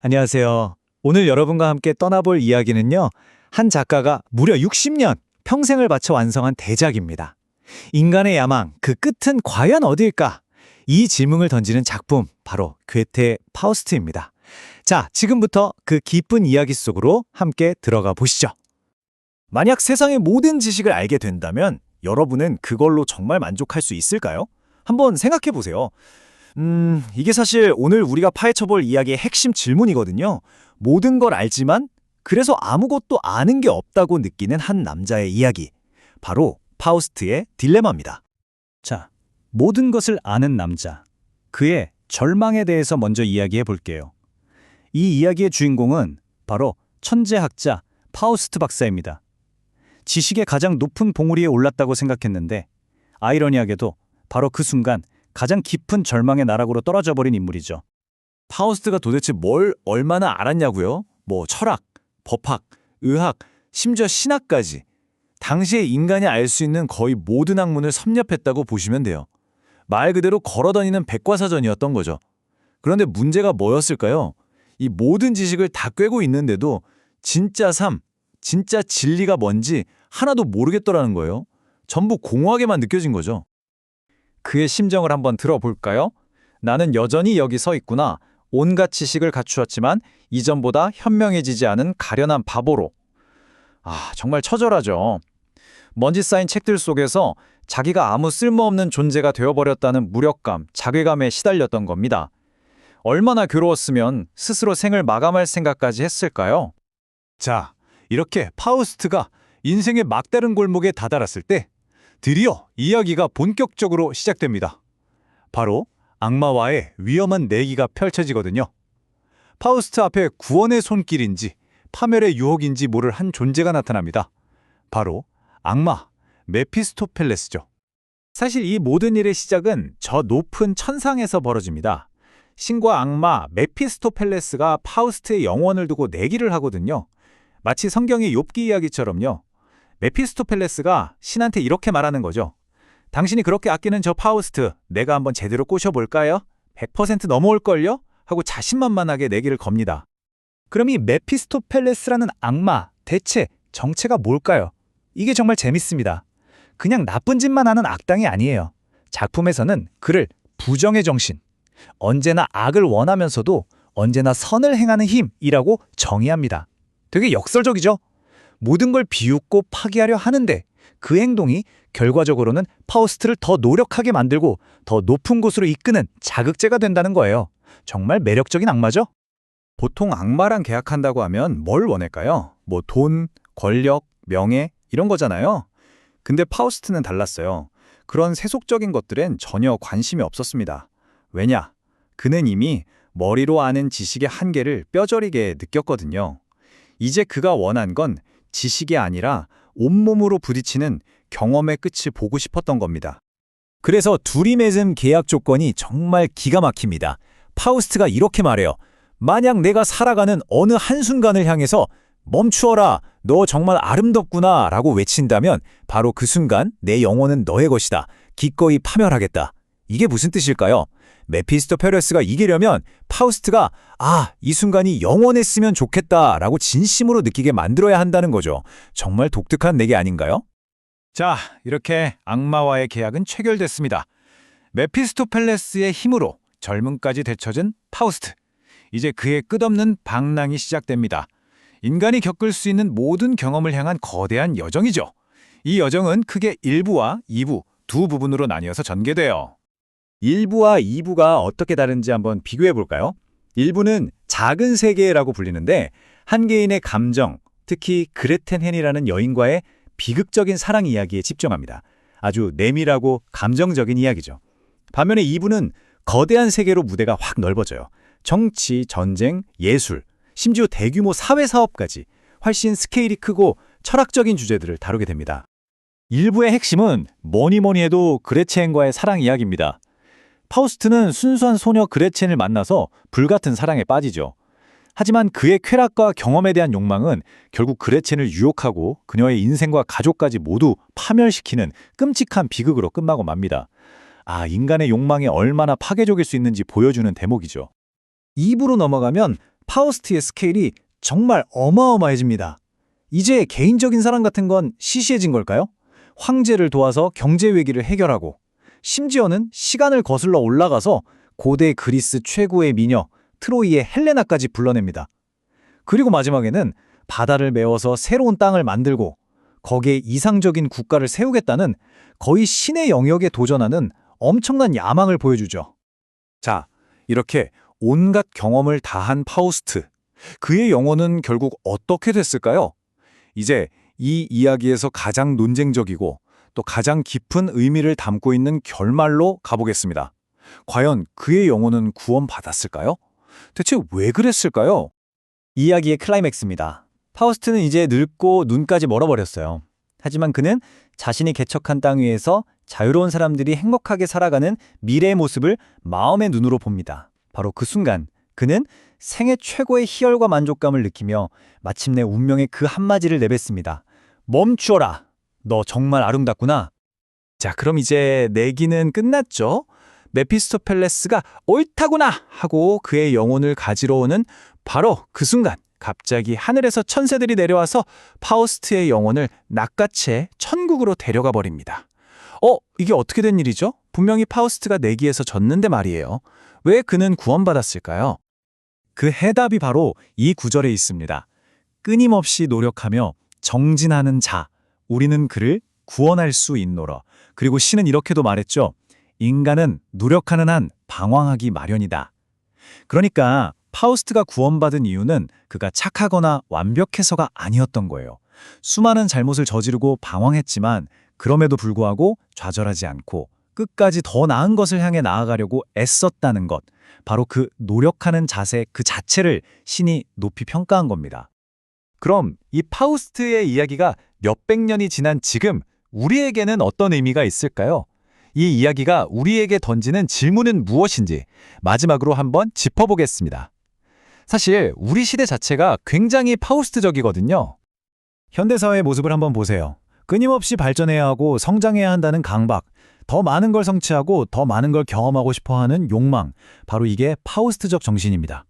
안녕하세요. 오늘 여러분과 함께 떠나볼 이야기는요, 한 작가가 무려 60년 평생을 바쳐 완성한 대작입니다. 인간의 야망, 그 끝은 과연 어디일까? 이 질문을 던지는 작품, 바로 괴테의 파우스트입니다. 자, 지금부터 그 깊은 이야기 속으로 함께 들어가 보시죠. 만약 세상의 모든 지식을 알게 된다면 여러분은 그걸로 정말 만족할 수 있을까요? 한번 생각해 보세요. 이게 사실 오늘 우리가 파헤쳐볼 이야기의 핵심 질문이거든요. 모든 걸 알지만 그래서 아무것도 아는 게 없다고 느끼는 한 남자의 이야기. 바로 파우스트의 딜레마입니다. 자, 모든 것을 아는 남자. 그의 절망에 대해서 먼저 이야기해 볼게요. 이 이야기의 주인공은 바로 천재학자 파우스트 박사입니다. 지식의 가장 높은 봉우리에 올랐다고 생각했는데 아이러니하게도 바로 그 순간 가장 깊은 절망의 나락으로 떨어져 버린 인물이죠. 파우스트가 도대체 뭘 얼마나 알았냐고요? 뭐 철학, 법학, 의학, 심지어 신학까지. 당시에 인간이 알 수 있는 거의 모든 학문을 섭렵했다고 보시면 돼요. 말 그대로 걸어다니는 백과사전이었던 거죠. 그런데 문제가 뭐였을까요? 이 모든 지식을 다 꿰고 있는데도 진짜 삶, 진짜 진리가 뭔지 하나도 모르겠더라는 거예요. 전부 공허하게만 느껴진 거죠. 그의 심정을 한번 들어볼까요? 나는 여전히 여기 서 있구나. 온갖 지식을 갖추었지만 이전보다 현명해지지 않은 가련한 바보로. 정말 처절하죠. 먼지 쌓인 책들 속에서 자기가 아무 쓸모없는 존재가 되어버렸다는 무력감, 자괴감에 시달렸던 겁니다. 얼마나 괴로웠으면 스스로 생을 마감할 생각까지 했을까요? 자, 이렇게 파우스트가 인생의 막다른 골목에 다다랐을 때 드디어 이야기가 본격적으로 시작됩니다. 바로 악마와의 위험한 내기가 펼쳐지거든요. 파우스트 앞에 구원의 손길인지 파멸의 유혹인지 모를 한 존재가 나타납니다. 바로 악마 메피스토펠레스죠. 사실 이 모든 일의 시작은 저 높은 천상에서 벌어집니다. 신과 악마 메피스토펠레스가 파우스트의 영혼을 두고 내기를 하거든요. 마치 성경의 욥기 이야기처럼요. 메피스토펠레스가 신한테 이렇게 말하는 거죠. 당신이 그렇게 아끼는 저 파우스트, 내가 한번 제대로 꼬셔볼까요? 100% 넘어올걸요? 하고 자신만만하게 내기를 겁니다. 그럼 이 메피스토펠레스라는 악마, 대체 정체가 뭘까요? 이게 정말 재밌습니다. 그냥 나쁜 짓만 하는 악당이 아니에요. 작품에서는 그를 부정의 정신, 언제나 악을 원하면서도 언제나 선을 행하는 힘이라고 정의합니다. 되게 역설적이죠? 모든 걸 비웃고 파괴하려 하는데 그 행동이 결과적으로는 파우스트를 더 노력하게 만들고 더 높은 곳으로 이끄는 자극제가 된다는 거예요. 정말 매력적인 악마죠? 보통 악마랑 계약한다고 하면 뭘 원할까요? 뭐 돈, 권력, 명예 이런 거잖아요. 근데 파우스트는 달랐어요. 그런 세속적인 것들엔 전혀 관심이 없었습니다. 왜냐? 그는 이미 머리로 아는 지식의 한계를 뼈저리게 느꼈거든요. 이제 그가 원한 건 지식이 아니라 온몸으로 부딪히는 경험의 끝을 보고 싶었던 겁니다. 그래서 둘이 맺은 계약 조건이 정말 기가 막힙니다. 파우스트가 이렇게 말해요. 만약 내가 살아가는 어느 한순간을 향해서 멈추어라, 너 정말 아름답구나 라고 외친다면 바로 그 순간 내 영혼은 너의 것이다. 기꺼이 파멸하겠다. 이게 무슨 뜻일까요? 메피스토펠레스가 이기려면 파우스트가 이 순간이 영원했으면 좋겠다라고 진심으로 느끼게 만들어야 한다는 거죠. 정말 독특한 내기 아닌가요? 자, 이렇게 악마와의 계약은 체결됐습니다. 메피스토펠레스의 힘으로 젊음까지 되찾은 파우스트. 이제 그의 끝없는 방랑이 시작됩니다. 인간이 겪을 수 있는 모든 경험을 향한 거대한 여정이죠. 이 여정은 크게 1부와 2부 두 부분으로 나뉘어서 전개돼요. 1부와 2부가 어떻게 다른지 한번 비교해 볼까요? 1부는 작은 세계라고 불리는데 한 개인의 감정, 특히 그레텐 헨이라는 여인과의 비극적인 사랑 이야기에 집중합니다. 아주 내밀하고 감정적인 이야기죠. 반면에 2부는 거대한 세계로 무대가 확 넓어져요. 정치, 전쟁, 예술, 심지어 대규모 사회사업까지 훨씬 스케일이 크고 철학적인 주제들을 다루게 됩니다. 1부의 핵심은 뭐니 해도 그레첸과의 사랑 이야기입니다. 파우스트는 순수한 소녀 그레첸을 만나서 불같은 사랑에 빠지죠. 하지만 그의 쾌락과 경험에 대한 욕망은 결국 그레첸을 유혹하고 그녀의 인생과 가족까지 모두 파멸시키는 끔찍한 비극으로 끝나고 맙니다. 인간의 욕망이 얼마나 파괴적일 수 있는지 보여주는 대목이죠. 2부로 넘어가면 파우스트의 스케일이 정말 어마어마해집니다. 이제 개인적인 사랑 같은 건 시시해진 걸까요? 황제를 도와서 경제 위기를 해결하고, 심지어는 시간을 거슬러 올라가서 고대 그리스 최고의 미녀 트로이의 헬레나까지 불러냅니다. 그리고 마지막에는 바다를 메워서 새로운 땅을 만들고 거기에 이상적인 국가를 세우겠다는 거의 신의 영역에 도전하는 엄청난 야망을 보여주죠. 자, 이렇게 온갖 경험을 다한 파우스트. 그의 영혼은 결국 어떻게 됐을까요? 이제 이 이야기에서 가장 논쟁적이고 또 가장 깊은 의미를 담고 있는 결말로 가보겠습니다. 과연 그의 영혼은 구원받았을까요? 대체 왜 그랬을까요? 이야기의 클라이맥스입니다. 파우스트는 이제 늙고 눈까지 멀어버렸어요. 하지만 그는 자신이 개척한 땅 위에서 자유로운 사람들이 행복하게 살아가는 미래의 모습을 마음의 눈으로 봅니다. 바로 그 순간 그는 생애 최고의 희열과 만족감을 느끼며 마침내 운명의 그 한마디를 내뱉습니다. 멈추어라! 너 정말 아름답구나. 자, 그럼 이제 내기는 끝났죠? 메피스토펠레스가 옳다구나! 하고 그의 영혼을 가지러 오는 바로 그 순간 갑자기 하늘에서 천사들이 내려와서 파우스트의 영혼을 낚아채 천국으로 데려가 버립니다. 이게 어떻게 된 일이죠? 분명히 파우스트가 내기에서 졌는데 말이에요. 왜 그는 구원받았을까요? 그 해답이 바로 이 구절에 있습니다. 끊임없이 노력하며 정진하는 자, 우리는 그를 구원할 수 있노라. 그리고 신은 이렇게도 말했죠. 인간은 노력하는 한 방황하기 마련이다. 그러니까 파우스트가 구원받은 이유는 그가 착하거나 완벽해서가 아니었던 거예요. 수많은 잘못을 저지르고 방황했지만 그럼에도 불구하고 좌절하지 않고 끝까지 더 나은 것을 향해 나아가려고 애썼다는 것. 바로 그 노력하는 자세 그 자체를 신이 높이 평가한 겁니다. 그럼 이 파우스트의 이야기가 몇백 년이 지난 지금 우리에게는 어떤 의미가 있을까요? 이 이야기가 우리에게 던지는 질문은 무엇인지 마지막으로 한번 짚어보겠습니다. 사실 우리 시대 자체가 굉장히 파우스트적이거든요. 현대사회의 모습을 한번 보세요. 끊임없이 발전해야 하고 성장해야 한다는 강박, 더 많은 걸 성취하고 더 많은 걸 경험하고 싶어하는 욕망, 바로 이게 파우스트적 정신입니다.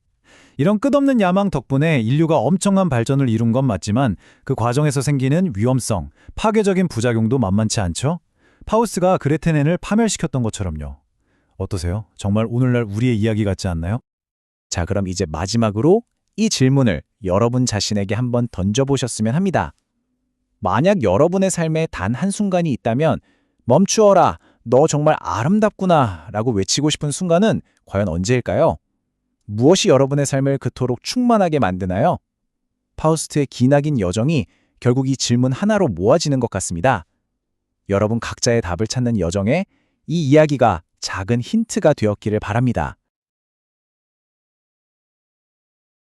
이런 끝없는 야망 덕분에 인류가 엄청난 발전을 이룬 건 맞지만 그 과정에서 생기는 위험성, 파괴적인 부작용도 만만치 않죠? 파우스트가 그레테넨을 파멸시켰던 것처럼요. 어떠세요? 정말 오늘날 우리의 이야기 같지 않나요? 자, 그럼 이제 마지막으로 이 질문을 여러분 자신에게 한번 던져보셨으면 합니다. 만약 여러분의 삶에 단 한순간이 있다면 멈추어라, 너 정말 아름답구나 라고 외치고 싶은 순간은 과연 언제일까요? 무엇이 여러분의 삶을 그토록 충만하게 만드나요? 파우스트의 기나긴 여정이 결국 이 질문 하나로 모아지는 것 같습니다. 여러분 각자의 답을 찾는 여정에 이 이야기가 작은 힌트가 되었기를 바랍니다.